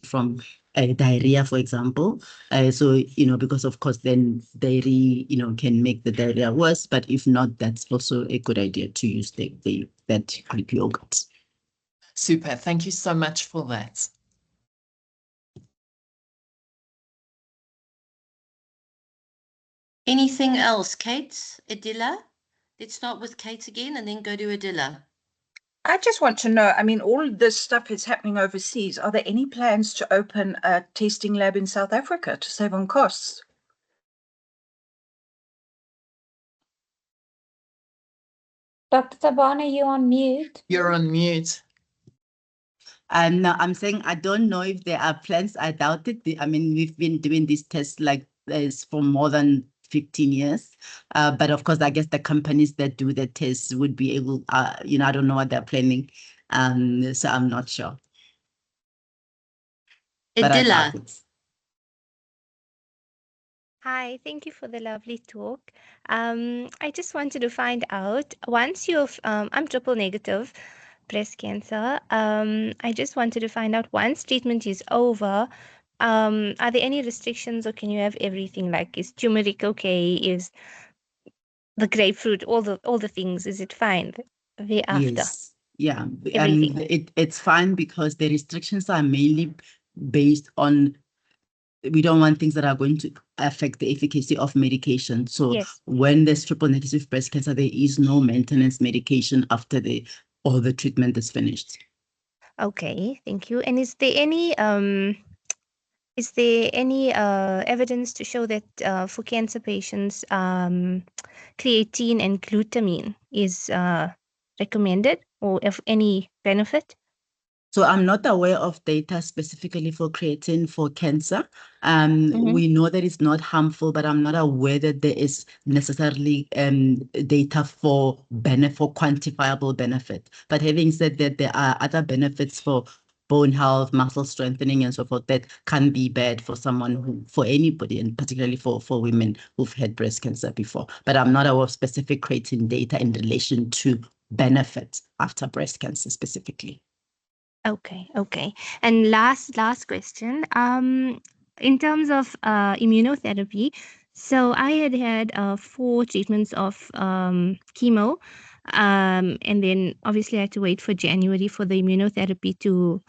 from diarrhea, for example. So, because of course then dairy, can make the diarrhea worse, but if not, that's also a good idea to use that Greek yogurt. Super. Thank you so much for that. Anything else, Kate? Adila? Let's start with Kate again and then go to Adila. I just want to know, I mean, all this stuff is happening overseas. Are there any plans to open a testing lab in South Africa to save on costs? Dr. Tabane, are you on mute? You're on mute. No, I'm saying I don't know if there are plans. I doubt it. I mean, we've been doing these tests like this for more than 15 years. But of course, I guess the companies that do the tests would be able, I don't know what they're planning. So I'm not sure. Adila. Hi, thank you for the lovely talk. I just wanted to find out, once I'm triple negative breast cancer. I just wanted to find out, once treatment is over, are there any restrictions, or can you have everything? Like, is turmeric okay? Is the grapefruit, all the things, is it fine thereafter? Yes. Yeah. Everything. It's fine because the restrictions are mainly based on, we don't want things that are going to affect the efficacy of medication. So Yes. when there's triple negative breast cancer, there is no maintenance medication after all the treatment is finished. Okay, thank you. And is there any evidence to show that for cancer patients, creatine and glutamine is recommended, or of any benefit? So I'm not aware of data specifically for creatine for cancer. Mhm. We know that it's not harmful, but I'm not aware that there is necessarily data for quantifiable benefit. But having said that, there are other benefits for bone health, muscle strengthening, and so forth that can be bad for for anybody, and particularly for women who've had breast cancer before. But I'm not aware of specific creatine data in relation to benefits after breast cancer specifically. Okay. And last question. In terms of immunotherapy, so I had 4 treatments of chemo, and then obviously I had to wait for January for the immunotherapy to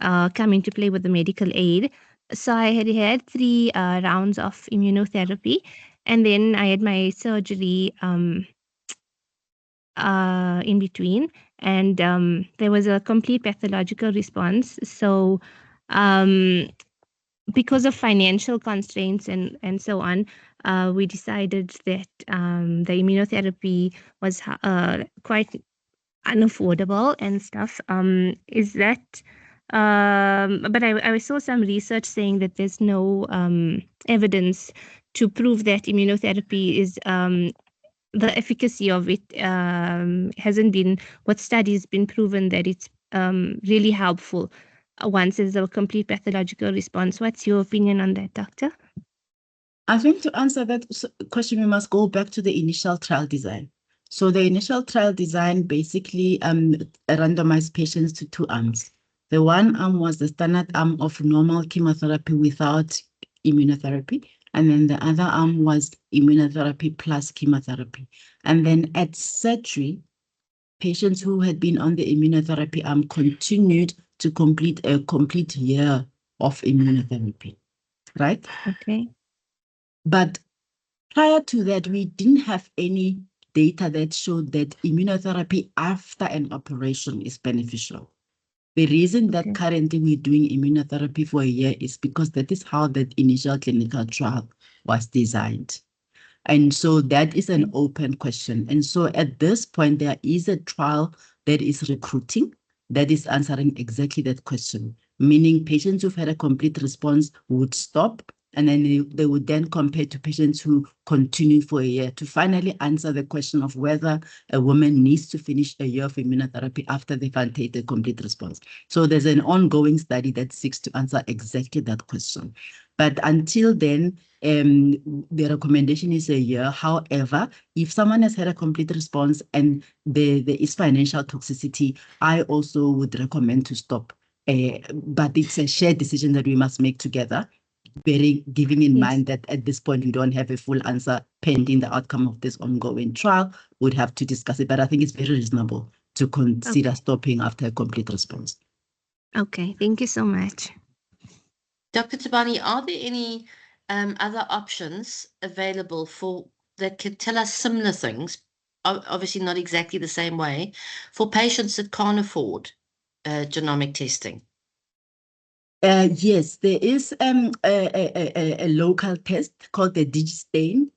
come into play with the medical aid. So I had 3 rounds of immunotherapy, and then I had my surgery in between, and there was a complete pathological response. So because of financial constraints and so on, we decided that the immunotherapy was quite unaffordable and stuff. Is that but I saw some research saying that there's no evidence to prove that immunotherapy is the efficacy of it hasn't been, what studies been proven that it's really helpful once there's a complete pathological response. What's your opinion on that, doctor? I think to answer that question, we must go back to the initial trial design. So the initial trial design basically randomized patients to 2 arms. The one arm was the standard arm of normal chemotherapy without immunotherapy. And then the other arm was immunotherapy plus chemotherapy. And then at surgery, patients who had been on the immunotherapy arm continued to complete a complete year of immunotherapy, right? Okay. But prior to that, we didn't have any data that showed that immunotherapy after an operation is beneficial. The reason that currently we're doing immunotherapy for a year is because that is how that initial clinical trial was designed. And so that is an open question. And so at this point, there is a trial that is recruiting that is answering exactly that question, meaning patients who've had a complete response would stop, and then they would then compare to patients who continue for a year to finally answer the question of whether a woman needs to finish a year of immunotherapy after they've attained a complete response. So there's an ongoing study that seeks to answer exactly that question. But until then, the recommendation is a year. However, if someone has had a complete response and there is financial toxicity, I also would recommend to stop But it's a shared decision that we must make together, giving in Yes. mind that at this point we don't have a full answer pending the outcome of this ongoing trial. We'd have to discuss it, but I think it's very reasonable to consider stopping after a complete response. Okay, thank you so much. Dr. Tabane, are there any other options available that can tell us similar things, obviously not exactly the same way, for patients that can't afford genomic testing? Yes, there is a local test called the DigiStain,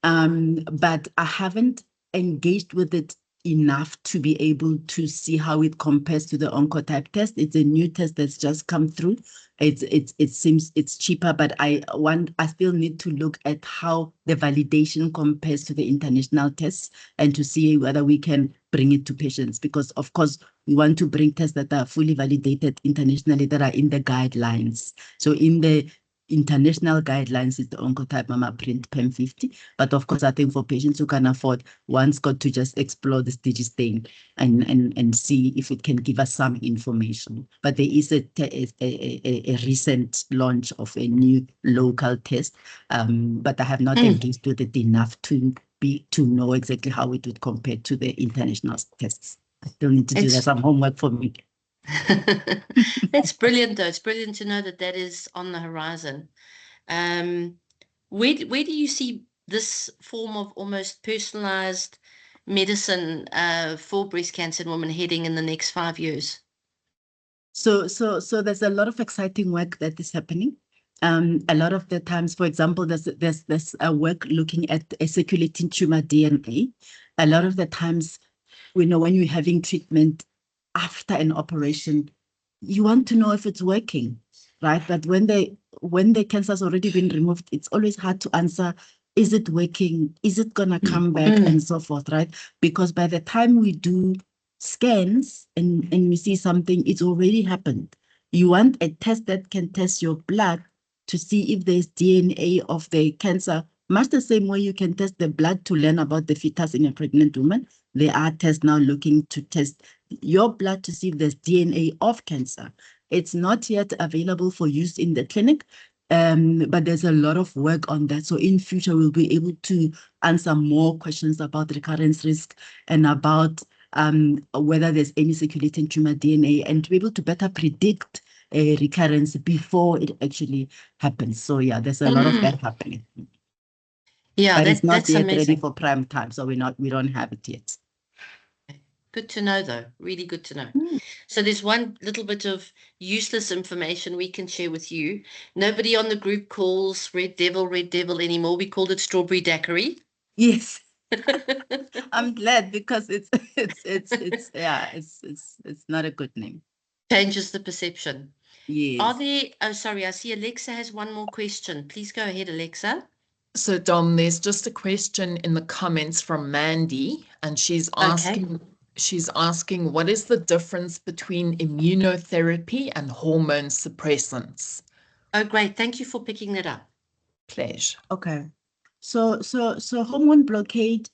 but I haven't engaged with it enough to be able to see how it compares to the Oncotype test. It's a new test that's just come through. It seems it's cheaper, but I still need to look at how the validation compares to the international tests and to see whether we can bring it to patients, because of course we want to bring tests that are fully validated internationally, that are in the guidelines. So in the international guidelines is the Oncotype Mama Print PEM50, but of course I think for patients who can afford, one's got to just explore this DigiStain and see if it can give us some information. But there is a recent launch of a new local test, but I have not engaged with it enough to know exactly how it would compare to the international tests. I still need to do some homework for me. That's brilliant, though. It's brilliant to know that that is on the horizon. Where do you see this form of almost personalized medicine for breast cancer in women heading in the next 5 years? So there's a lot of exciting work that is happening. A lot of the times, for example, there's a work looking at a circulating tumor DNA. A lot of the times, we know when you're having treatment after an operation, you want to know if it's working, right? But when the cancer's already been removed, it's always hard to answer, is it working? Is it gonna come back and so forth, right? Because by the time we do scans and we see something, it's already happened. You want a test that can test your blood to see if there's DNA of the cancer, much the same way you can test the blood to learn about the fetus in a pregnant woman. There are tests now looking to test your blood to see if there's DNA of cancer. It's not yet available for use in the clinic, but there's a lot of work on that. So in future, we'll be able to answer more questions about recurrence risk and about whether there's any circulating tumor DNA, and to be able to better predict a recurrence before it actually happens. So yeah, there's a lot of that happening. Yeah, but it's not that's yet amazing. ready for prime time, so we don't have it yet. Good to know, though. Really good to know. So there's one little bit of useless information we can share with you. Nobody on the group calls Red Devil anymore. We called it Strawberry Daiquiri. Yes. I'm glad, because it's not a good name. Changes the perception. Yes. Are there, oh, sorry, I see Alexa has one more question. Please go ahead, Alexa. So, Dom, there's just a question in the comments from Mandy, and she's asking, what is the difference between immunotherapy and hormone suppressants? Oh, great. Thank you for picking that up. Pleasure. Okay. So hormone blockade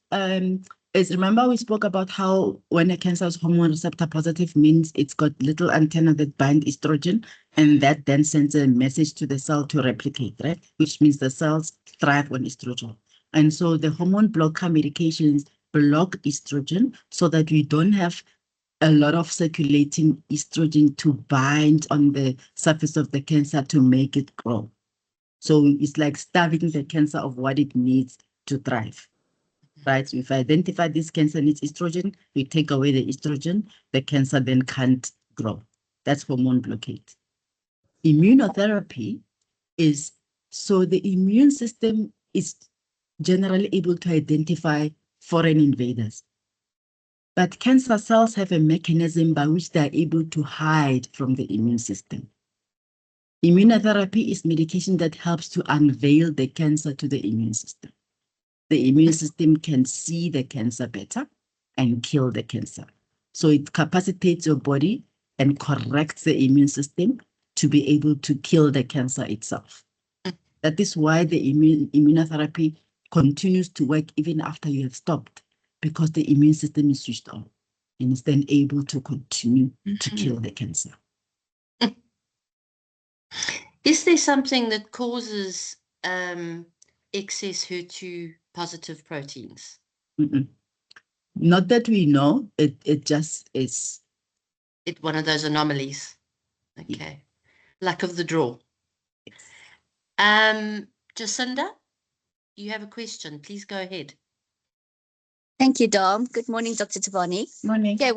is, remember we spoke about how when a cancer is hormone receptor positive, means it's got little antenna that bind estrogen, and that then sends a message to the cell to replicate, right? Which means the cells thrive on estrogen. And so the hormone blocker medications block estrogen so that we don't have a lot of circulating estrogen to bind on the surface of the cancer to make it grow. So it's like starving the cancer of what it needs to thrive, right? So if I identify this cancer needs estrogen, we take away the estrogen, the cancer then can't grow. That's hormone blockade. Immunotherapy is, so the immune system is generally able to identify foreign invaders. But cancer cells have a mechanism by which they are able to hide from the immune system. Immunotherapy is medication that helps to unveil the cancer to the immune system. The immune system can see the cancer better and kill the cancer. So it capacitates your body and corrects the immune system to be able to kill the cancer itself. That is why the immunotherapy continues to work even after you have stopped, because the immune system is switched on and is then able to continue to kill the cancer. Is there something that causes excess HER2 positive proteins? Not that we know. It just is. It's one of those anomalies. Okay. Luck of the draw. Jacinda, you have a question. Please go ahead. Thank you, Dom. Good morning, Dr. Tabane. Morning. Yeah,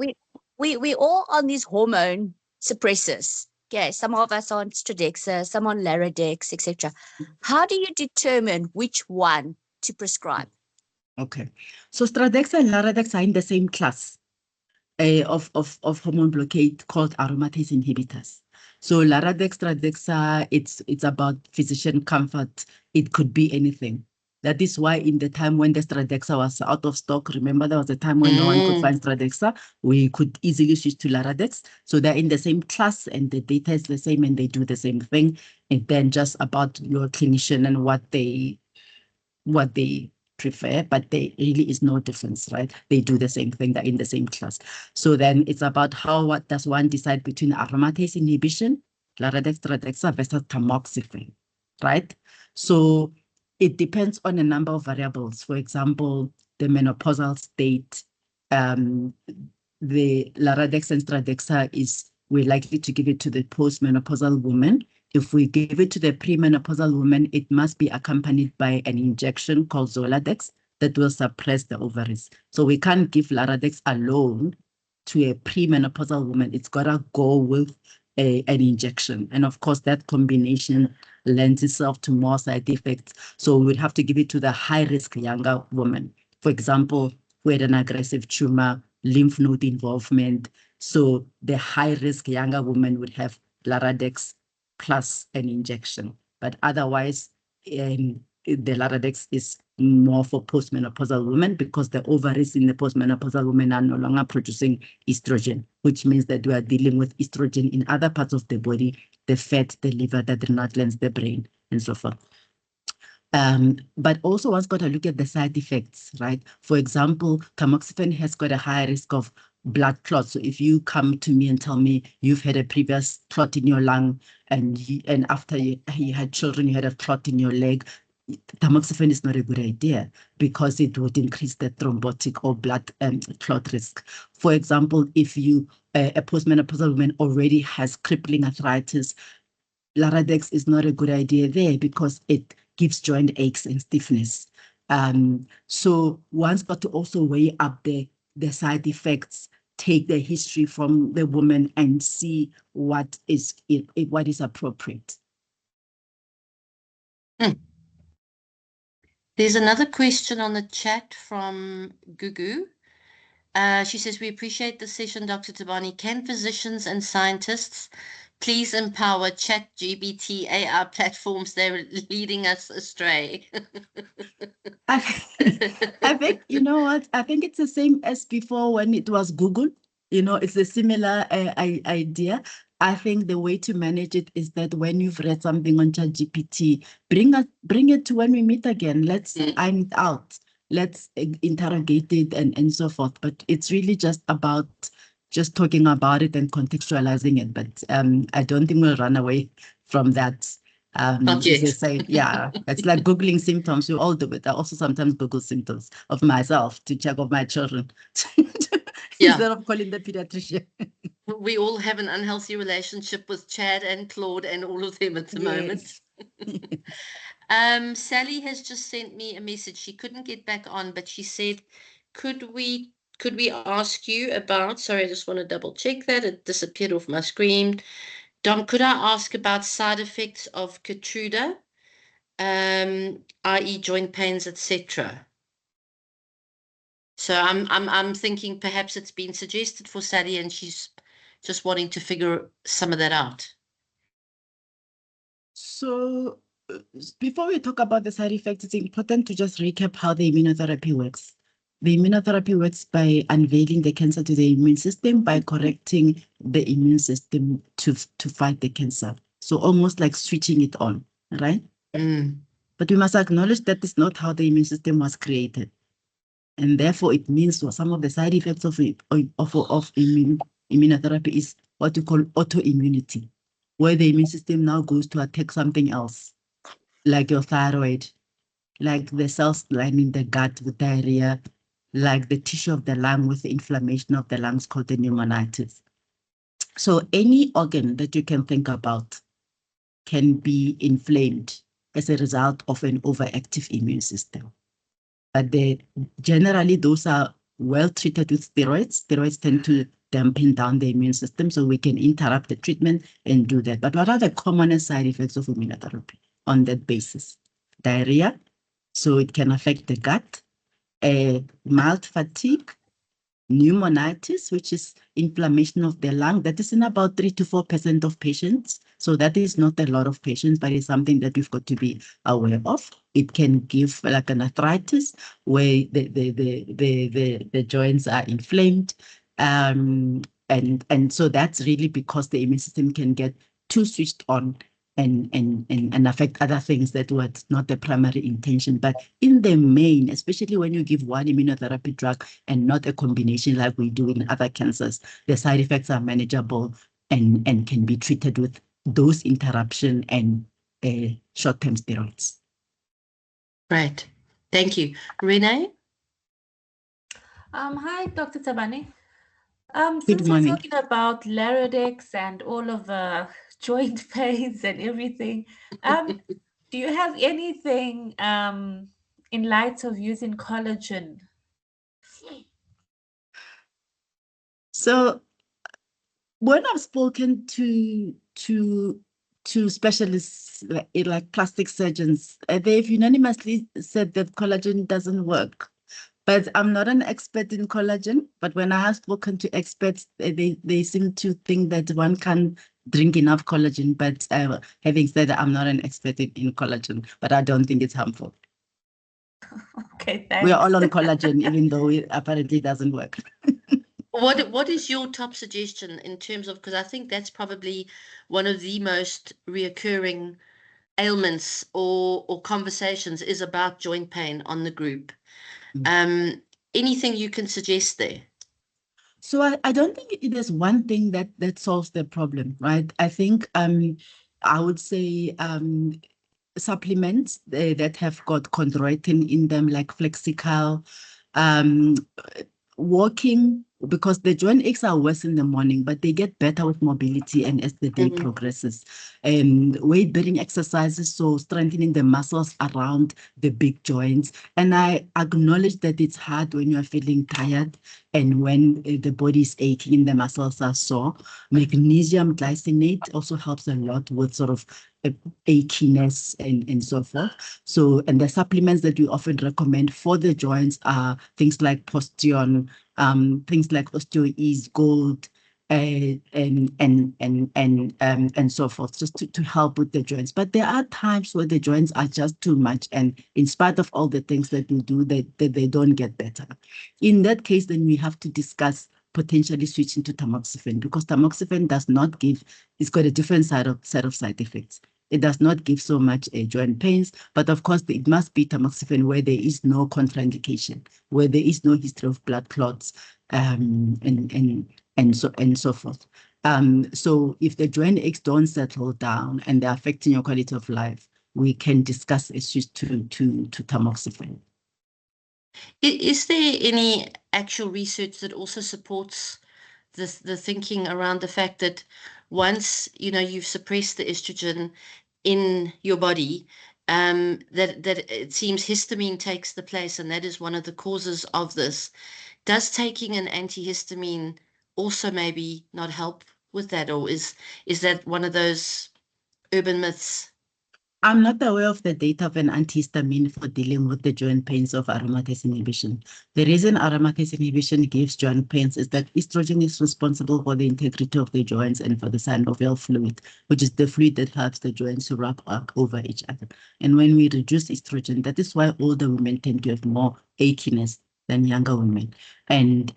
we all on these hormone suppressors. Okay, some of us on Stradexa, some on Laradex, etc. How do you determine which one to prescribe? Okay, so Stradexa and Laradex are in the same class of hormone blockade called aromatase inhibitors. So Laradex, Stradexa, it's about physician comfort. It could be anything. That is why in the time when the Stradexa was out of stock, remember there was a time when no one could find Stradexa, we could easily switch to Laradex. So they're in the same class and the data is the same and they do the same thing. And then just about your clinician and what they prefer, but there really is no difference, right? They do the same thing, they're in the same class. So then it's about what does one decide between aromatase inhibition, Laradex, Stradexa versus tamoxifen, right? So it depends on a number of variables. For example, the menopausal state, the Laradex and Stradexa we're likely to give it to the postmenopausal woman. If we give it to the premenopausal woman, it must be accompanied by an injection called Zoladex that will suppress the ovaries. So we can't give Laradex alone to a premenopausal woman. It's got to go with an injection. And of course, that combination lends itself to more side effects. So we would have to give it to the high-risk younger woman. For example, who had an aggressive tumor, lymph node involvement. So the high-risk younger woman would have Laradex plus an injection. But otherwise, the Laradex is more for postmenopausal women because the ovaries in the postmenopausal women are no longer producing estrogen, which means that we are dealing with estrogen in other parts of the body, the fat, the liver, the adrenal glands, the brain, and so forth. But also one's got to look at the side effects, right? For example, tamoxifen has got a high risk of blood clots. So if you come to me and tell me you've had a previous clot in your lung and after you had children, you had a clot in your leg, tamoxifen is not a good idea because it would increase the thrombotic or blood clot risk. For example, if a postmenopausal woman already has crippling arthritis, Laradex is not a good idea there because it gives joint aches and stiffness. So one's got to also weigh up the side effects, take the history from the woman and see what is appropriate. There's another question on the chat from Gugu. She says, we appreciate the session, Dr. Tabane. Can physicians and scientists please empower ChatGPT AI platforms? They're leading us astray. I think, you know what? I think it's the same as before when it was Google. It's a similar idea. I think the way to manage it is that when you've read something on ChatGPT, bring it to when we meet again. Let's iron it out. Let's interrogate it and so forth. But it's really just about just talking about it and contextualizing it. But I don't think we'll run away from that. Yeah, it's like Googling symptoms. We all do it. I also sometimes Google symptoms of myself to check of my children instead of calling the pediatrician. We all have an unhealthy relationship with Chad and Claude and all of them at the moment. Sally has just sent me a message. She couldn't get back on, but she said, could we ask you about, sorry, I just want to double check that. It disappeared off my screen. Dom, could I ask about side effects of Keytruda, i.e. joint pains, etc.? So I'm thinking perhaps it's been suggested for Sally and she's just wanting to figure some of that out. So before we talk about the side effects, it's important to just recap how the immunotherapy works. The immunotherapy works by unveiling the cancer to the immune system by correcting the immune system to fight the cancer. So almost like switching it on, right? But we must acknowledge that is not how the immune system was created. And therefore it means some of the side effects of immunotherapy is what you call autoimmunity. where the immune system now goes to attack something else, like your thyroid, like the cells lining the gut with diarrhea, like the tissue of the lung with the inflammation of the lungs called the pneumonitis. So any organ that you can think about can be inflamed as a result of an overactive immune system. But generally, those are well treated with steroids. Steroids tend to dampen down the immune system, so we can interrupt the treatment and do that. But what are the commonest side effects of immunotherapy on that basis? Diarrhea, so it can affect the gut, mild fatigue, pneumonitis, which is inflammation of the lung. That is in about 3 to 4% of patients. So that is not a lot of patients, but it's something that we've got to be aware of. It can give like an arthritis where the joints are inflamed. And so that's really because the immune system can get too switched on and affect other things that were not the primary intention. But in the main, especially when you give one immunotherapy drug and not a combination like we do in other cancers, the side effects are manageable and can be treated with dose interruption and short-term steroids. Right. Thank you. Renee? Hi, Dr. Tabane. Good Since morning. we're talking about Larodex and all of the joint pains and everything, do you have anything in light of using collagen? So when I've spoken to specialists like plastic surgeons, they've unanimously said that collagen doesn't work. But I'm not an expert in collagen. But when I have spoken to experts, they seem to think that one can drink enough collagen. But having said that, I'm not an expert in collagen, but I don't think it's harmful. Okay, thanks. We are all on collagen, even though it apparently doesn't work. What is your top suggestion in terms of, because I think that's probably one of the most reoccurring ailments or conversations is about joint pain on the group. Anything you can suggest there? So I don't think it is one thing that solves the problem, right? I think I would say supplements that have got chondroitin in them, like Flexical, walking, because the joint aches are worse in the morning, but they get better with mobility and as the day progresses. Weight-bearing exercises, so strengthening the muscles around the big joints. And I acknowledge that it's hard when you're feeling tired and when the body is aching and the muscles are sore. Magnesium glycinate also helps a lot with sort of achiness and so forth. So, and the supplements that we often recommend for the joints are things like Postion, things like Osteo-Ease Gold, and so forth, just to help with the joints. But there are times where the joints are just too much, and in spite of all the things that we do, they don't get better. In that case, then we have to discuss potentially switching to tamoxifen, because tamoxifen does not give, it's got a different set of side effects. It does not give so much joint pains, but of course it must be tamoxifen where there is no contraindication, where there is no history of blood clots, and so forth. So if the joint aches don't settle down and they're affecting your quality of life, we can discuss a switch to tamoxifen. Is there any actual research that also supports the thinking around the fact that once you've suppressed the estrogen in your body, that it seems histamine takes the place, and that is one of the causes of this? Does taking an antihistamine also maybe not help with that, or is that one of those urban myths? I'm not aware of the data of an antihistamine for dealing with the joint pains of aromatase inhibition. The reason aromatase inhibition gives joint pains is that estrogen is responsible for the integrity of the joints and for the synovial fluid, which is the fluid that helps the joints to wrap up over each other. And when we reduce estrogen, that is why older women tend to have more achiness than younger women. And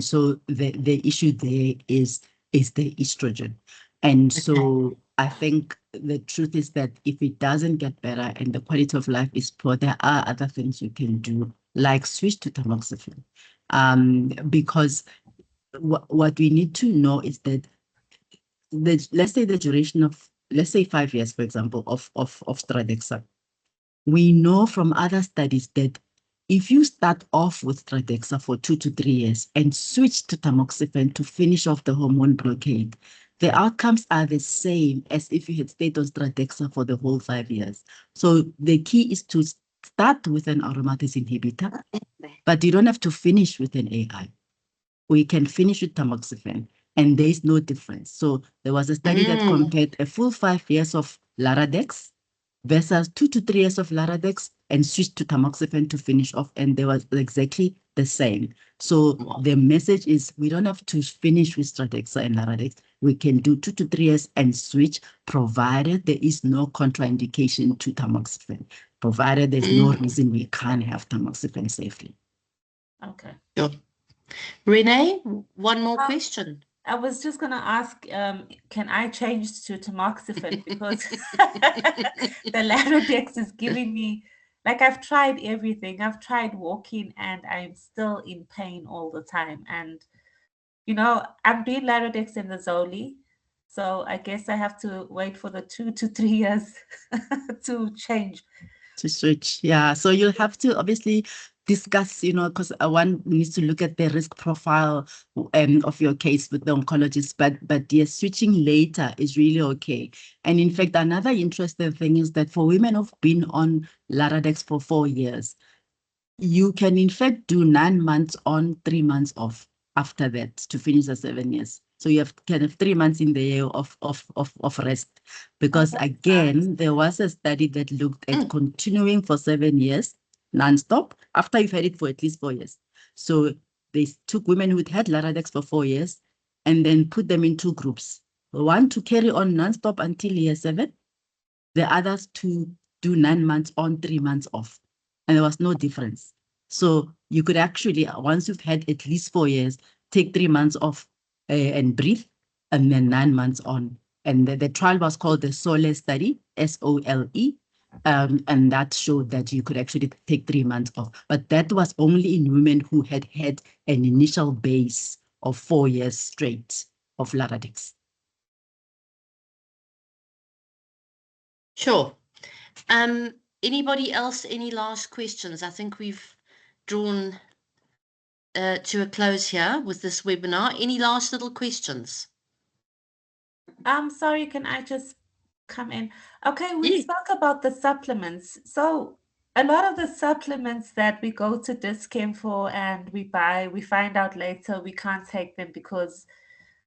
so the issue there is the estrogen. And so I think the truth is that if it doesn't get better and the quality of life is poor, there are other things you can do, like switch to tamoxifen. Because what we need to know is that let's say the duration of, let's say 5 years, for example, of Stradexa. We know from other studies that if you start off with Stradexa for 2 to 3 years and switch to tamoxifen to finish off the hormone blockade, the outcomes are the same as if you had stayed on Stradexa for the whole 5 years. So the key is to start with an aromatase inhibitor, but you don't have to finish with an AI. We can finish with tamoxifen, and there is no difference. So there was a study that compared a full 5 years of Laradex versus 2 to 3 years of Laradex and switched to tamoxifen to finish off, and they were exactly the same. So the message is we don't have to finish with Stradexa and Laradex. We can do 2 to 3 years and switch, provided there is no contraindication to tamoxifen, provided there's no reason we can't have tamoxifen safely. Okay. Sure. Renee, one more question. I was just going to ask, can I change to tamoxifen? Because the Laradex is giving me, like, I've tried everything. I've tried walking and I'm still in pain all the time. And, you know, I'm doing Laradex and the Zoli. So I guess I have to wait for the 2 to 3 years to change. To switch, yeah. So you'll have to obviously discuss, you know, because one needs to look at the risk profile of your case with the oncologist. But yes, switching later is really okay. And in fact, another interesting thing is that for women who've been on Laradex for 4 years, you can in fact do 9 months on, 3 months off after that to finish the 7 years. So you have kind of 3 months in the year of rest. Because again, there was a study that looked at continuing for 7 years nonstop after you've had it for at least 4 years. So they took women who had Laradex for 4 years and then put them in 2 groups. One to carry on nonstop until year 7, the others to do 9 months on, 3 months off. And there was no difference. So you could actually, once you've had at least 4 years, take 3 months off and breathe, and then 9 months on. And the trial was called the SOLE study, SOLE. And that showed that you could actually take 3 months off. But that was only in women who had had an initial base of 4 years straight of Laradex. Sure. Anybody else, any last questions? I think we've drawn to a close here with this webinar. Any last little questions? Sorry, can I just come in? Okay, we spoke about the supplements. So a lot of the supplements that we go to Dis-Chem for and we buy, we find out later we can't take them because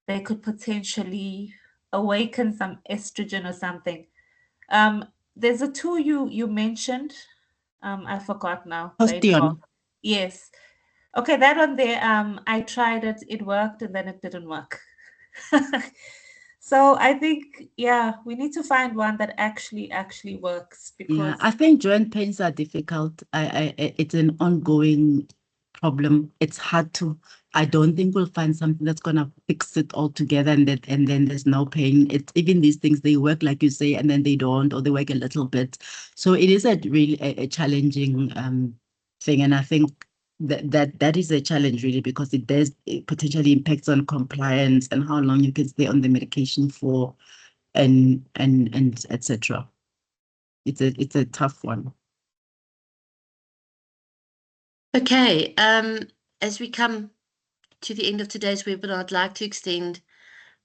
they could potentially awaken some estrogen or something. There's a tool you mentioned. I forgot now. Osteon. Yes. Okay, that one there, I tried it, it worked, and then it didn't work. So I think, yeah, we need to find one that actually works, because Yeah, I think joint pains are difficult. It's an ongoing problem. It's hard to, I don't think we'll find something that's gonna fix it all together and then there's no pain. It's even these things, they work like you say, and then they don't, or they work a little bit. So it is a really a challenging thing. And I think that is a challenge really, because it potentially impacts on compliance and how long you can stay on the medication for and etc. It's a tough one. Okay, as we come to the end of today's webinar, I'd like to extend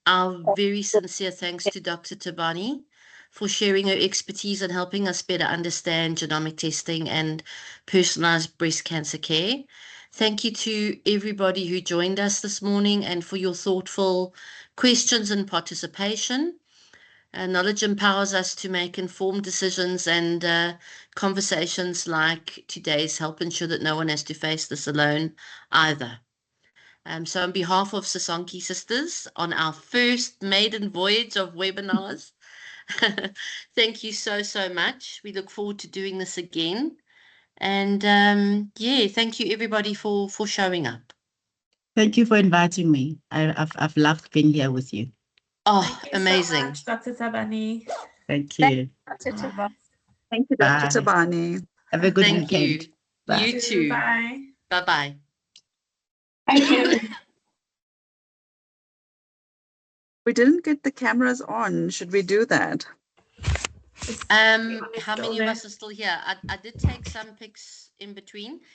our very sincere thanks to Dr. Tabane for sharing her expertise and helping us better understand genomic testing and personalized breast cancer care. Thank you to everybody who joined us this morning and for your thoughtful questions and participation. Knowledge empowers us to make informed decisions, and conversations like today's help ensure that no one has to face this alone either. So on behalf of Sasonke Sisters, on our first maiden voyage of webinars, thank you so much. We look forward to doing this again. And yeah, thank you everybody for showing up. Thank you for inviting me. I've loved being here with you. Oh, thank you amazing. so much, Dr. Tabane. Thank you. Thank you, Dr. Tabane. Have a good Thank weekend. you. Bye. You too. Bye. Bye-bye. Thank you. We didn't get the cameras on. Should we do that? How many of us are still here? I did take some pics in between.